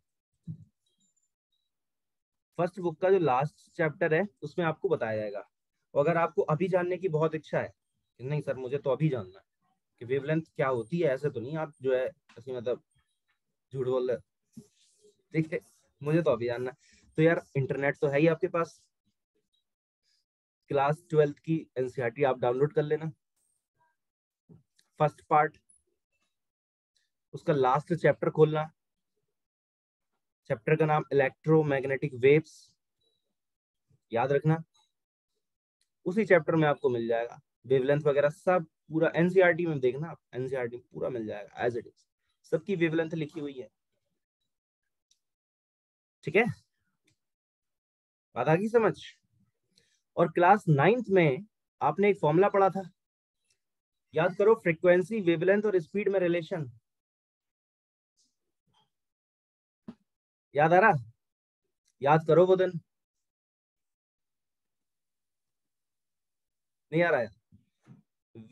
फर्स्ट बुक का जो लास्ट चैप्टर है उसमें आपको बताया जाएगा। और अगर आपको अभी जानने की बहुत इच्छा है कि नहीं सर मुझे तो अभी जानना है कि वेवलेंथ क्या होती है, ऐसे तो नहीं आप जो है ऐसे मतलब झूठ बोल रहे हो, ठीक है, मुझे तो अभी जानना है। तो यार इंटरनेट तो है ही आपके पास, क्लास 12th की एनसीईआरटी आप डाउनलोड कर लेना, फर्स्ट पार्ट, उसका लास्ट चैप्टर खोलना, चैप्टर का नाम इलेक्ट्रोमैग्नेटिक वेव्स, याद रखना। उसी चैप्टर में आपको मिल जाएगा वेवलेंथ वगैरह सब, पूरा एनसीईआरटी में देखना आप, एनसीईआरटी में पूरा मिल जाएगा एज इट इज, सबकी वेवलेंथ लिखी हुई है, ठीक है, बात आ गई समझ। और क्लास 9th में आपने एक फॉर्मूला पढ़ा था, याद करो, फ्रीक्वेंसी, वेवलेंथ और स्पीड में रिलेशन, याद आ रहा, याद करो वो दिन, नहीं आ रहा है?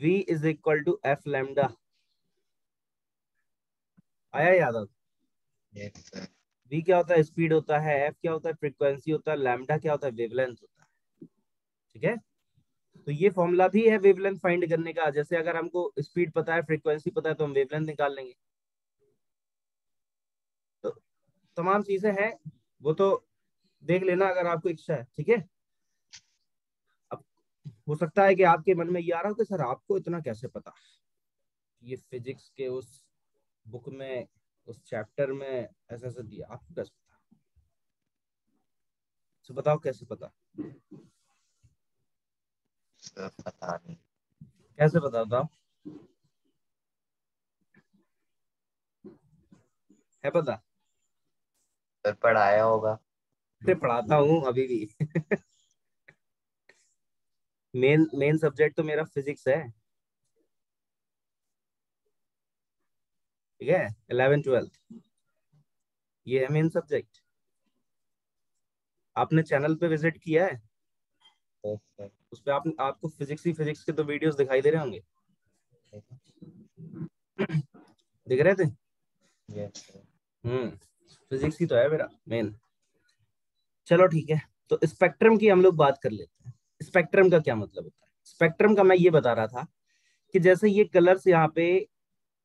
V is equal to f lambda, आया याद अब? Yes sir. V क्या होता है? स्पीड होता है, F क्या होता है? फ्रीक्वेंसी होता है, लैम्डा क्या होता है? वेवलेंथ होता है, ठीक है। तो ये फॉर्मूला भी है वेवलेंथ फाइंड करने का, जैसे अगर हमको स्पीड पता है, फ्रीक्वेंसी पता है, तो हम वेवलेंथ निकाल लेंगे। तो तमाम चीजें हैं, वो तो देख लेना अगर आपको इच्छा है, ठीक है। अब हो सकता है कि आपके मन में ये आ रहा हो कि सर आपको इतना कैसे पता, ये फिजिक्स के उस बुक में, उस चैप्टर में ऐसा ऐसा दिया, आपको कैसे पता? तो बताओ कैसे पता, सर पता नहीं। कैसे पता बताओ, है पता? सर पढ़ाया होगा। अरे पढ़ाता हूँ अभी भी। मेन मेन सब्जेक्ट तो मेरा फिजिक्स है, ठीक है, 11th 12th, ये है मेन सब्जेक्ट। आपने चैनल पे विजिट किया है? Yes sir. उस पे आप आपको फिजिक्स ही फिजिक्स के तो वीडियोस दिखाई दे रहे होंगे, दिख रहे थे? Yes sir. फिजिक्स ही तो है मेरा मेन। चलो ठीक है, तो स्पेक्ट्रम की हम लोग बात कर लेते हैं। स्पेक्ट्रम का क्या मतलब होता है? स्पेक्ट्रम का मैं ये बता रहा था कि जैसे ये कलर्स यहाँ पे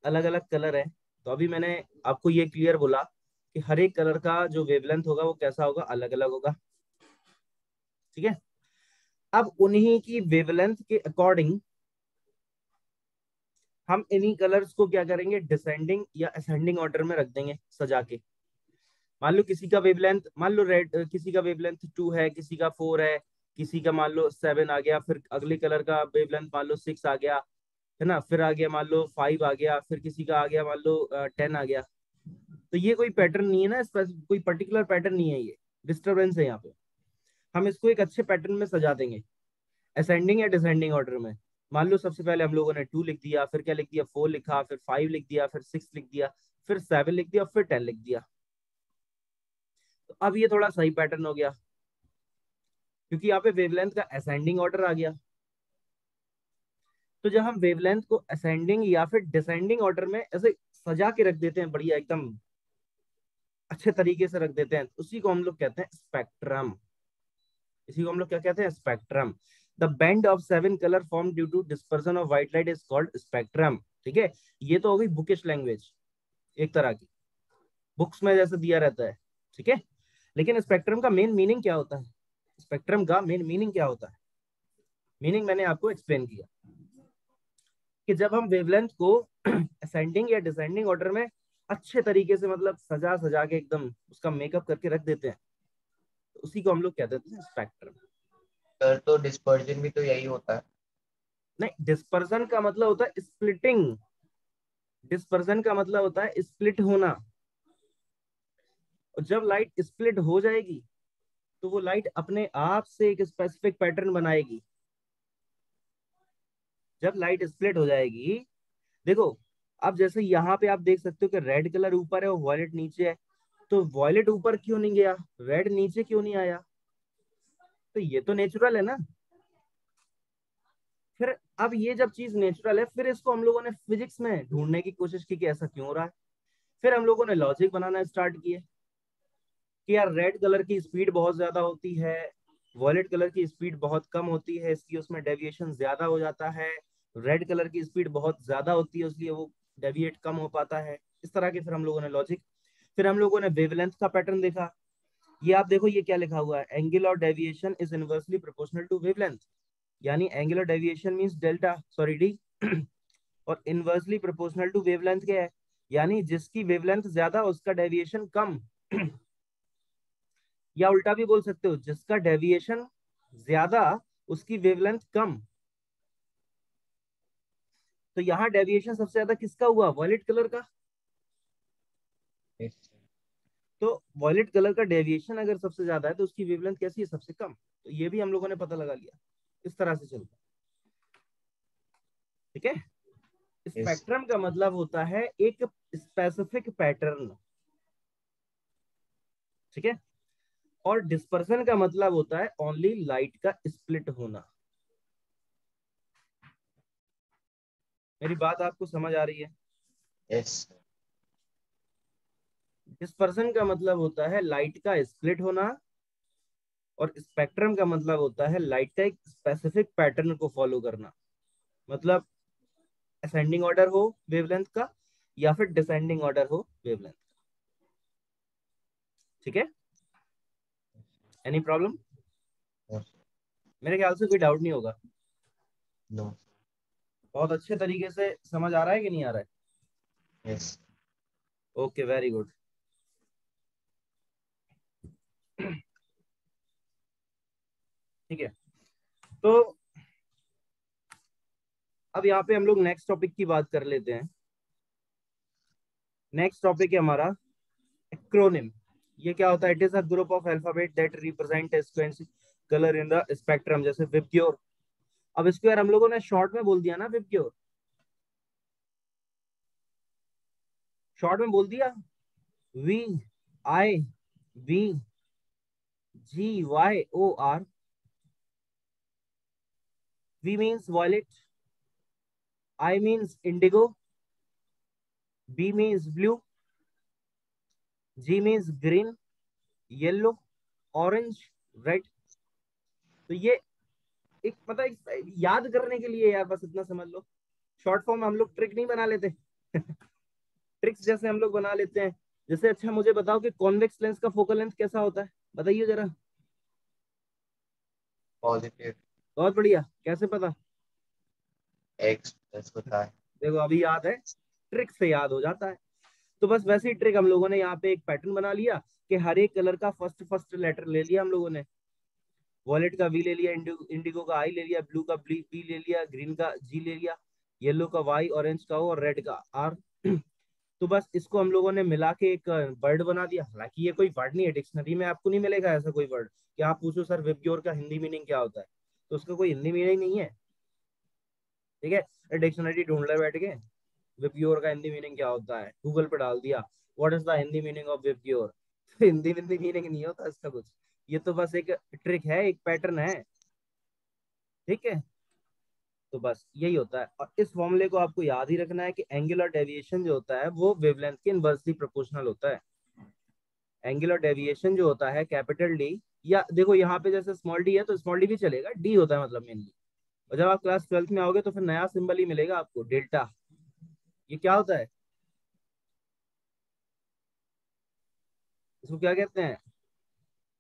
अलग अलग कलर है, तो अभी मैंने आपको ये क्लियर बोला कि हर एक कलर का जो वेवलेंथ होगा वो कैसा होगा, अलग अलग होगा, ठीक है। अब उन्हीं की वेवलेंथ के अकॉर्डिंग हम इन्हीं कलर्स को क्या करेंगे, डिसेंडिंग या असेंडिंग ऑर्डर में रख देंगे सजा के। मान लो किसी का वेवलेंथ, मान लो रेड, किसी का वेवलेंथ 2 है, किसी का 4 है, किसी का मान लो 7 आ गया, फिर अगले कलर का वेवलेंथ मान लो 6 आ गया, है ना, फिर आ गया मान लो 5 आ गया, फिर किसी का आ गया मान लो 10 आ गया। तो ये कोई पैटर्न नहीं है ना, कोई पर्टिकुलर पैटर्न नहीं है, ये डिस्टर्बेंस है यहाँ पे। हम इसको एक अच्छे पैटर्न में सजा देंगे, असेंडिंग या डिसेंडिंग ऑर्डर में। मान लो सबसे पहले हम लोगों ने 2 लिख दिया, फिर क्या लिख दिया, 4 लिखा, फिर 5 लिख दिया, फिर 6 लिख दिया, फिर 7 लिख दिया, फिर 10 लिख दिया। तो अब ये थोड़ा सही पैटर्न हो गया, क्योंकि यहाँ पे वेवलेंथ का असेंडिंग ऑर्डर आ गया। तो जब हम वेवलेंथ को असेंडिंग या फिर डिसेंडिंग ऑर्डर में ऐसे सजा के रख देते हैं, बढ़िया एकदम अच्छे तरीके से रख देते हैं, उसी को हम लोग कहते हैं स्पेक्ट्रम। इसी को हम लोग क्या कहते हैं, spectrum. The band of 7 colour form due to dispersion of white light is called spectrum, ठीक है। ये तो हो गई बुकिश लैंग्वेज, एक तरह की बुक्स में जैसे दिया रहता है, ठीक है। लेकिन स्पेक्ट्रम का मेन मीनिंग क्या होता है? स्पेक्ट्रम का मेन मीनिंग क्या होता है? मीनिंग मैंने आपको एक्सप्लेन किया कि जब हम वेवलेंथ को असेंडिंग या डिसेंडिंग ऑर्डर में अच्छे तरीके से, मतलब सजा सजा के एकदम उसका मेकअप करके रख देते हैं, तो उसी को हम लोग कह देते हैं स्पेक्ट्रम। सर तो डिस्पर्जन भी तो यही होता है। नहीं, डिस्पर्सन का मतलब होता है स्प्लिटिंग, डिस्पर्सन का मतलब होता है स्प्लिट होना। और जब लाइट स्प्लिट हो जाएगी तो वो लाइट अपने आप से एक स्पेसिफिक पैटर्न बनाएगी। जब लाइट स्प्लिट हो जाएगी, देखो, अब जैसे यहाँ पे आप देख सकते हो कि रेड कलर ऊपर है और वॉयलेट नीचे है, तो वॉयलेट ऊपर क्यों नहीं गया, रेड नीचे क्यों नहीं आया? तो ये तो नेचुरल है ना। फिर अब ये जब चीज नेचुरल है, फिर इसको हम लोगों ने फिजिक्स में ढूंढने की कोशिश की कि ऐसा क्यों हो रहा है। फिर हम लोगों ने लॉजिक बनाना स्टार्ट किए कि यार रेड कलर की स्पीड बहुत ज्यादा होती है, वॉयलेट कलर की स्पीड बहुत कम होती है, इसकी उसमें डेविएशन ज्यादा हो जाता है। रेड कलर की स्पीड बहुत ज्यादा होती है, इसलिए वो डेविएट कम हो पाता है। इस तरह के फिर हम लोगों ने लॉजिक फिर हम लोगों ने वेवलेंथ का पैटर्न देखा। ये आप देखो, ये क्या लिखा हुआ है, angular deviation is inversely proportional to wavelength, यानी angular deviation means delta, sorry D, और इनवर्सली प्रोपोर्शनल टू वेवलेंथ क्या है, यानी जिसकी वेवलेंथ ज्यादा उसका डेविएशन कम। या उल्टा भी बोल सकते हो, जिसका डेविएशन ज्यादा उसकी वेवलेंथ कम। तो यहाँ डेविएशन सबसे ज्यादा किसका हुआ, वॉयलेट कलर का। yes, तो वॉयलेट कलर का डेविएशन अगर सबसे ज्यादा है तो उसकी वेवलेंथ कैसी है, सबसे कम। तो ये भी हम लोगों ने पता लगा लिया। इस तरह से चलता है, ठीक है। yes, स्पेक्ट्रम का मतलब होता है एक स्पेसिफिक पैटर्न, ठीक है। और डिस्पर्सन का मतलब होता है ओनली लाइट का स्प्लिट होना। मेरी बात आपको समझ आ रही है। yes, डिस्पर्सन का मतलब होता है लाइट का स्प्लिट होना, और स्पेक्ट्रम का मतलब होता है लाइट का एक स्पेसिफिक पैटर्न को फॉलो करना। मतलब असेंडिंग ऑर्डर हो वेवलेंथ का, या फिर डिसेंडिंग ऑर्डर हो वेवलेंथ, ठीक है। Any problem? yes, मेरे ख्याल से कोई डाउट नहीं होगा। no, बहुत अच्छे तरीके से समझ आ रहा है कि नहीं आ रहा yes, है? Okay, very good. ठीक है, तो अब यहाँ पे हम लोग नेक्स्ट टॉपिक की बात कर लेते हैं। नेक्स्ट टॉपिक है हमारा एक्रोनिम। ये क्या होता है, it is a group of alphabet that represent a sequence colour in the spectrum, जैसे विबग्योर। अब इसको यार हम लोगों ने शॉर्ट में बोल दिया ना, विबग्योर शॉर्ट में बोल दिया, V I V G Y O R. V means violet, I means indigo, B means blue, G means green, yellow, orange, red. तो ये एक मतलब एक याद करने के लिए यार, बस इतना समझ लो। शॉर्ट फॉर्म हम लोग ट्रिक नहीं बना लेते। ट्रिक्स जैसे हम लोग बना लेते हैं। जैसे अच्छा मुझे बताओ कि कॉन्वेक्स लेंस का फोकल लेंथ कैसा होता है, बताइए जरा। positive, बहुत बढ़िया, कैसे पता? x plus होता है, देखो अभी याद है, ट्रिक से याद हो जाता है। तो बस वैसे ही ट्रिक हम लोगों ने यहाँ पे एक पैटर्न बना लिया कि हर एक कलर का फर्स्ट फर्स्ट लेटर ले लिया हम लोगों ने। वॉलेट का वी ले लिया, इंडिगो का आई ले लिया, ब्लू का बी ले लिया, ग्रीन का जी ले लिया, येलो का वाई, ऑरेंज का ओ और रेड का आर। तो बस इसको हम लोगों ने मिला के एक वर्ड बना दिया। हालांकि ये कोई वर्ड नहीं है, डिक्शनरी में आपको नहीं मिलेगा ऐसा कोई वर्ड कि आप पूछो सर विबग्योर का हिंदी मीनिंग क्या होता है, तो उसका कोई हिंदी मीनिंग नहीं है, ठीक है। डिक्शनरी ढूंढ ले बैठ के, विबग्योर का हिंदी मीनिंग क्या होता है, गूगल पे डाल दिया what is the Hindi meaning of VIBGYOR. Hindi Hindi meaning नहीं होता इसका कुछ। ये तो बस एक ट्रिक है, एक पैटर्न है, ठीक है। तो बस यही होता है, और इस फॉर्मूले को आपको याद ही रखना है कि एंगुलर डेविएशन जो होता है वो वेवलेंथ के इनवर्सली प्रोपोर्शनल होता है। एंगुलर डेविएशन जो होता है कैपिटल डी, या देखो यहाँ पे जैसे स्मॉल डी है तो स्मॉल डी भी चलेगा, डी होता है मतलब मेनली। और जब आप क्लास 12th में आओगे तो फिर नया सिंबल ही मिलेगा आपको, डेल्टा। ये क्या होता है, इसको क्या कहते हैं,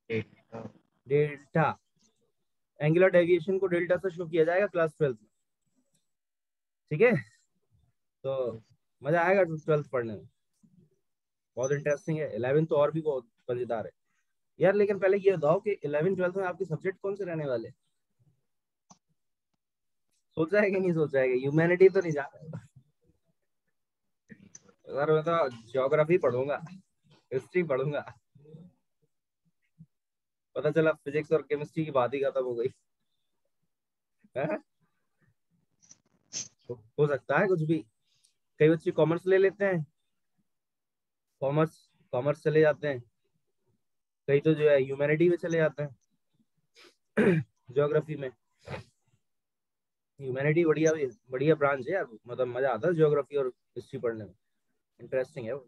theta, डेल्टा। एंगुलर डेविएशन को डेल्टा से शो किया जाएगा क्लास 12th में, ठीक है। तो मजा आएगा 12th पढ़ने में, बहुत इंटरेस्टिंग है। 11th तो और भी बहुत मजेदार है यार। लेकिन पहले ये बताओ कि 11th 12th में आपके सब्जेक्ट कौन से रहने वाले, सोचा है कि नहीं सोचा है? ह्यूमैनिटी तो नहीं जा रहा है? अगर मैं तो ज्योग्राफी पढ़ूंगा, हिस्ट्री पढ़ूंगा, पता चला फिजिक्स और केमिस्ट्री की बात ही खत्म हो गई है? हो सकता है कुछ भी। कई बच्चे कॉमर्स ले लेते हैं, कॉमर्स कॉमर्स चले जाते हैं। कई तो जो है ह्यूमैनिटी में चले जाते हैं। ज्योग्राफी में, ह्यूमैनिटी बढ़िया बढ़िया ब्रांच है यार, मतलब मजा आता है ज्योग्राफी और हिस्ट्री पढ़ने में, इंटरेस्टिंग है वो।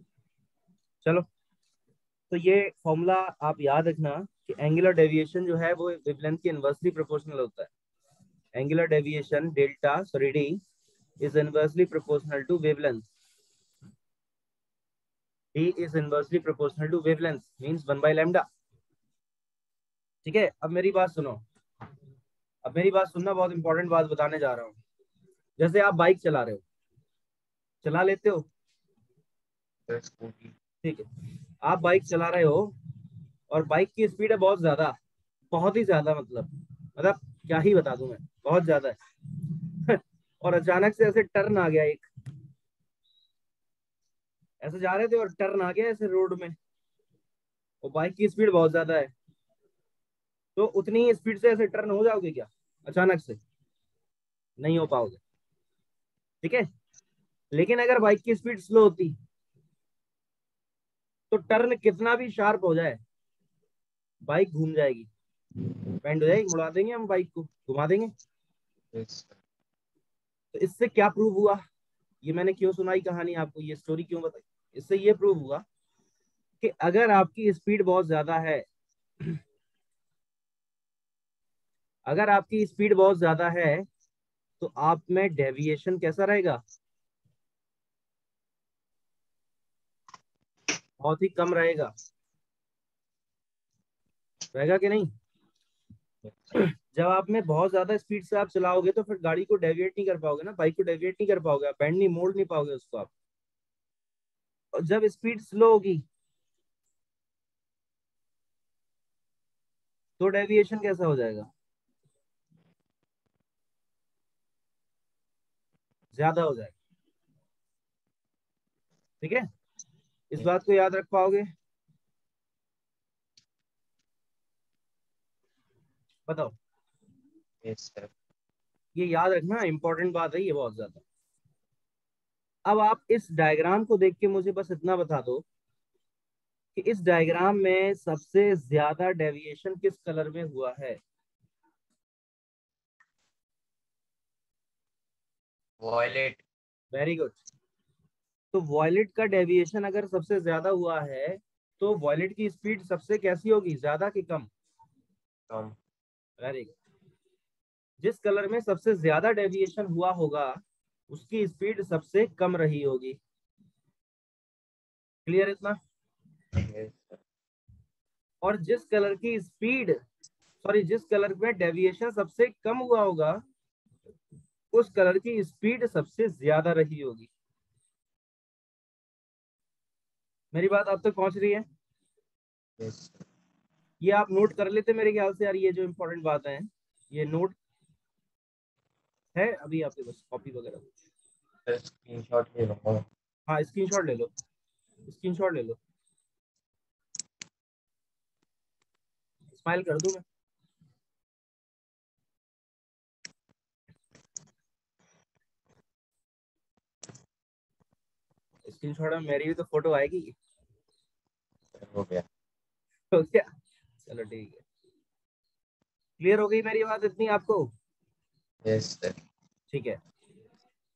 चलो, तो ये फॉर्मूला आप याद रखना कि एंगुलर डेविएशन जो है वो वेवलेंथ के इनवर्सली प्रोपोर्शनल होता है। Angular deviation delta, sorry d, is inversely proportional to wavelength. d is inversely proportional to wavelength means 1 by lambda। ठीक है, अब मेरी बात सुनो, अब मेरी बात सुनना, बहुत इंपॉर्टेंट बात बताने जा रहा हूँ। जैसे आप बाइक चला रहे हो, चला लेते हो, स्कूटी। ठीक है, आप बाइक चला रहे हो और बाइक की स्पीड है बहुत ज्यादा, बहुत ही ज्यादा, मतलब क्या ही बता दूं मैं, बहुत ज्यादा है और अचानक से ऐसे टर्न आ गया एक, ऐसे जा रहे थे और टर्न आ गया ऐसे रोड में, और बाइक की स्पीड बहुत ज्यादा है, तो उतनी ही स्पीड से ऐसे टर्न हो जाओगे क्या अचानक से? नहीं हो पाओगे, ठीक है। लेकिन अगर बाइक की स्पीड स्लो होती तो टर्न कितना भी शार्प हो जाए, बाइक घूम जाएगी, बैंड हो जाएगी, मुड़ा देंगे हम बाइक को, घुमा देंगे। तो इससे क्या प्रूव हुआ, ये मैंने क्यों सुनाई कहानी आपको, ये स्टोरी क्यों बताई, इससे ये प्रूव हुआ कि अगर आपकी स्पीड बहुत ज्यादा है, अगर आपकी स्पीड बहुत ज्यादा है तो आप में डेविएशन कैसा रहेगा, बहुत ही कम रहेगा, रहेगा कि नहीं? जब आप में बहुत ज्यादा स्पीड से आप चलाओगे तो फिर गाड़ी को डेविएट नहीं कर पाओगे ना, बाइक को डेविएट नहीं कर पाओगे, आप बैंड नहीं, मोड़ नहीं पाओगे उसको आप। और जब स्पीड स्लो होगी तो डेविएशन कैसा हो जाएगा, ज्यादा हो जाएगा, ठीक है। इस बात को याद रख पाओगे, बताओ। ये याद रखना, इंपॉर्टेंट बात है ये बहुत ज्यादा। अब आप इस डायग्राम को देख के मुझे बस इतना बता दो कि इस डायग्राम में सबसे ज्यादा डेविएशन किस कलर में हुआ है? वॉयलेट। Very good. तो वॉयलेट का डेविएशन अगर सबसे ज्यादा हुआ है तो वॉयलेट की स्पीड सबसे कैसी होगी, ज्यादा कि कम? कम। Very good. जिस कलर में सबसे ज्यादा डेविएशन हुआ होगा उसकी स्पीड सबसे कम रही होगी। क्लियर इतना? और जिस कलर की स्पीड, सॉरी, जिस कलर में डेविएशन सबसे कम हुआ होगा उस कलर की स्पीड सबसे ज्यादा रही होगी। मेरी बात आप तक पहुंच रही है? ये आप नोट कर लेते मेरे ख्याल से यार, ये जो इंपॉर्टेंट बात है ये नोट है अभी आपके पास, कॉपी वगैरह? स्क्रीनशॉट ले लूंगा। हाँ, स्क्रीनशॉट ले लो, स्क्रीनशॉट ले लो। स्माइल कर दूं मैं? स्क्रीनशॉट में मेरी भी तो फोटो आएगी। हो गया। तो क्या, चलो ठीक है। क्लियर हो गई मेरी बात इतनी आपको? Yes sir. ठीक है।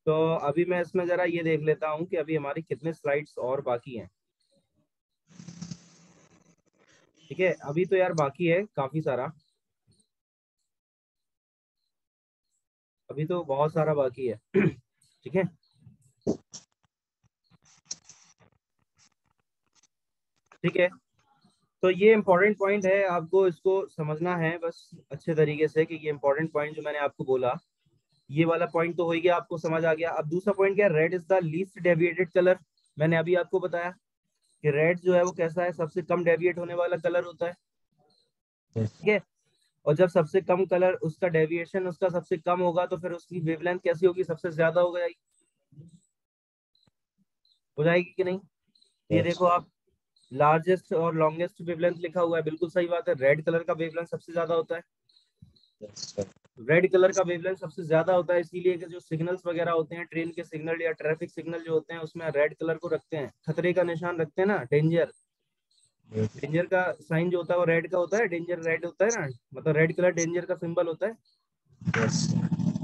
तो अभी मैं इसमें जरा ये देख लेता हूँ कि अभी हमारी कितने स्लाइड्स और बाकी हैं। ठीक है, अभी तो यार बाकी है काफी सारा, अभी तो बहुत सारा बाकी है ठीक है। ठीक है, तो ये इंपॉर्टेंट पॉइंट है, आपको इसको समझना है बस अच्छे तरीके से कि ये इंपॉर्टेंट पॉइंट जो मैंने आपको बोला, ये वाला पॉइंट तो हो ही गया, आपको समझ आ गया। अब दूसरा पॉइंट क्या है, red is the least deviated colour. मैंने अभी आपको बताया कि रेड जो है वो कैसा है, सबसे कम डेविएट होने वाला कलर होता है, ठीक है। और जब सबसे कम कलर उसका डेविएशन उसका सबसे कम होगा तो फिर उसकी वेवलेंथ कैसी होगी, सबसे ज्यादा हो जाएगी, हो जाएगी कि नहीं? ये यस। देखो आप, लार्जेस्ट और लॉन्गेस्ट वेवलेंथ लिखा हुआ है, बिल्कुल सही बात है, रेड कलर का वेवलेंथ सबसे ज्यादा होता है। Yes sir. रेड कलर का वेवलेंथ सबसे ज्यादा होता है इसीलिए कि जो सिग्नल्स वगैरह होते हैं, ट्रेन के सिग्नल या ट्रैफिक सिग्नल जो होते हैं उसमें रेड कलर को रखते हैं, खतरे का निशान रखते हैं ना, डेंजर, डेंजर का साइन जो होता है वो रेड का होता है, डेंजर रेड होता है ना, मतलब रेड कलर डेंजर का सिंबल होता है। यस।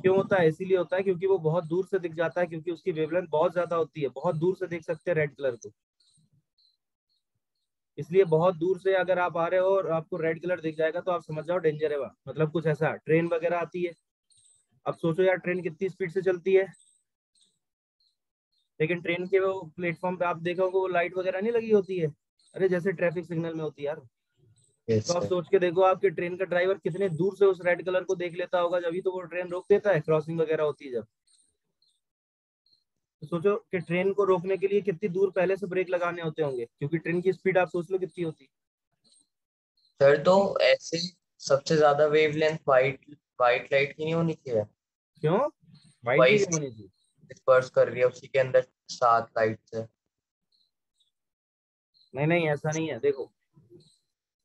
क्यों होता है, इसीलिए होता है क्योंकि वो बहुत दूर से दिख जाता है, क्योंकि उसकी वेवलेंथ बहुत ज्यादा होती है, बहुत दूर से देख सकते हैं रेड कलर को। इसलिए बहुत दूर से अगर आप आ रहे हो और आपको रेड कलर दिख जाएगा तो आप समझ जाओ डेंजर है वहाँ, मतलब कुछ ऐसा, ट्रेन वगैरह आती है, अब सोचो यार ट्रेन कितनी स्पीड से चलती है, लेकिन ट्रेन के वो प्लेटफॉर्म पे आप देखोगे वो लाइट वगैरह नहीं लगी होती है, अरे जैसे ट्रैफिक सिग्नल में होती है यार। यस तो आप सर। सोच के देखो आपके ट्रेन का ड्राइवर कितने दूर से उस रेड कलर को देख लेता होगा, जब तो वो ट्रेन रोक देता है, क्रॉसिंग वगैरह होती है जब। तो सोचो कि ट्रेन को रोकने के लिए कितनी दूर पहले से ब्रेक लगाने होते होंगे, क्योंकि ट्रेन की स्पीड आप सोच लो कितनी होती सर तो ऐसे सबसे ज्यादा वेवलेंथ वाइट वाइट लाइट की नहीं होनी चाहिए? है। क्यों वाइट की वही क्यों होनी चाहिए? डिस्पर्स कर रही है उसी के अंदर 7 लाइट्स है। नहीं नहीं ऐसा नहीं है, देखो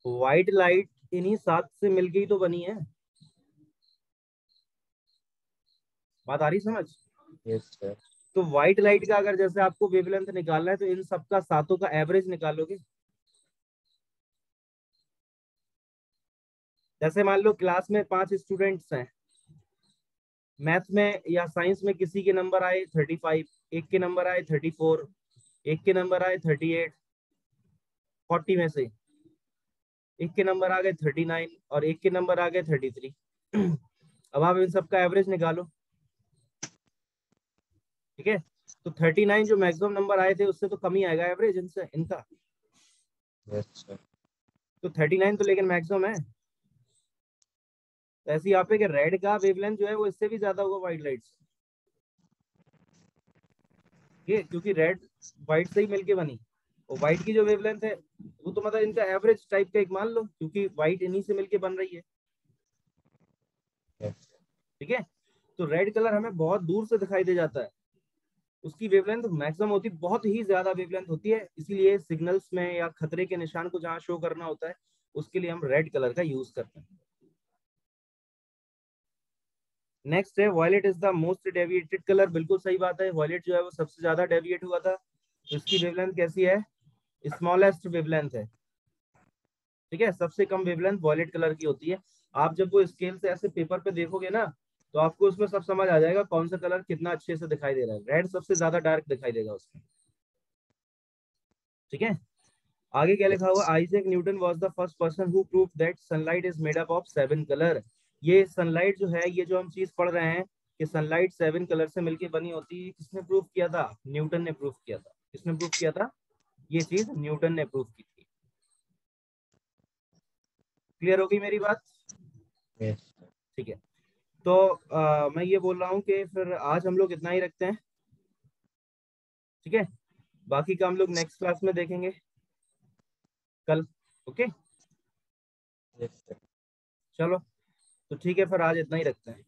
व्हाइट लाइट इन्हीं सात से मिलके ही तो बनी है। बात आ रही समझ? Yes sir. तो व्हाइट लाइट का अगर जैसे आपको वेवलेंथ निकालना है तो इन सबका सातों का एवरेज निकालोगे। जैसे मान लो क्लास में 5 स्टूडेंट्स हैं, मैथ में या साइंस में किसी के नंबर आए 35, एक के नंबर आए 34, एक के नंबर आए 38, 40 में से एक के नंबर आ गए 39 और एक के नंबर आ गए 33। अब आप इन सबका एवरेज निकालो। ठीक है, तो 39 जो मैक्सिमम नंबर आए थे उससे तो कम ही आएगा एवरेज इनसे इनका। Yes sir. तो 39 तो लेकिन मैक्सिमम है। तो ऐसे यहाँ पे कि रेड का वेवलेंथ जो है वो इससे भी ज्यादा होगा व्हाइट लाइट से। ये क्योंकि रेड व्हाइट से ही मिलके बनी, और व्हाइट की जो वेवलेंथ है वो तो मतलब इनका एवरेज टाइप का एक मान लो, क्योंकि व्हाइट इन्हीं से मिलके बन रही है। यस ठीक है, तो रेड कलर हमें बहुत दूर से दिखाई दे जाता है, उसकी वेवलेंथ मैक्सिमम होती है, बहुत ही ज्यादा वेवलेंथ होती है, इसीलिए सिग्नल्स में या खतरे के निशान को जहाँ शो करना होता है उसके लिए हम रेड कलर का यूज करते हैं। नेक्स्ट है violet is the most deviated colour. बिल्कुल सही बात है, वॉयलेट जो है वो सबसे ज्यादा डेविएट हुआ था। तो इसकी वेवलेंथ कैसी है? स्मॉलेस्ट वेवलेंथ है। ठीक है, सबसे कम वेवलेंथ वॉयलेट कलर की होती है। आप जब वो स्केल से ऐसे पेपर पे देखोगे ना तो आपको उसमें सब समझ आ जाएगा कौन सा कलर कितना अच्छे से दिखाई दे रहा है। रेड सबसे ज्यादा डार्क दिखाई देगा उसमें। ठीक है, आगे क्या लिखा हुआ? Yes. Isaac Newton was the first person who prove that sunlight is made up of 7 colour. ये सनलाइट जो है, ये जो हम चीज पढ़ रहे हैं कि सनलाइट 7 कलर से मिलकर बनी होती है, किसने प्रूव किया था? न्यूटन ने प्रूव किया था। किसने प्रूव किया था? ये चीज न्यूटन ने प्रूव की थी। क्लियर होगी मेरी बात? यस। ठीक है, तो मैं ये बोल रहा हूँ कि फिर आज हम लोग इतना ही रखते हैं। ठीक है, बाकी का हम लोग नेक्स्ट क्लास में देखेंगे कल। Okay, yes. चलो, तो ठीक है फिर आज इतना ही रखते हैं।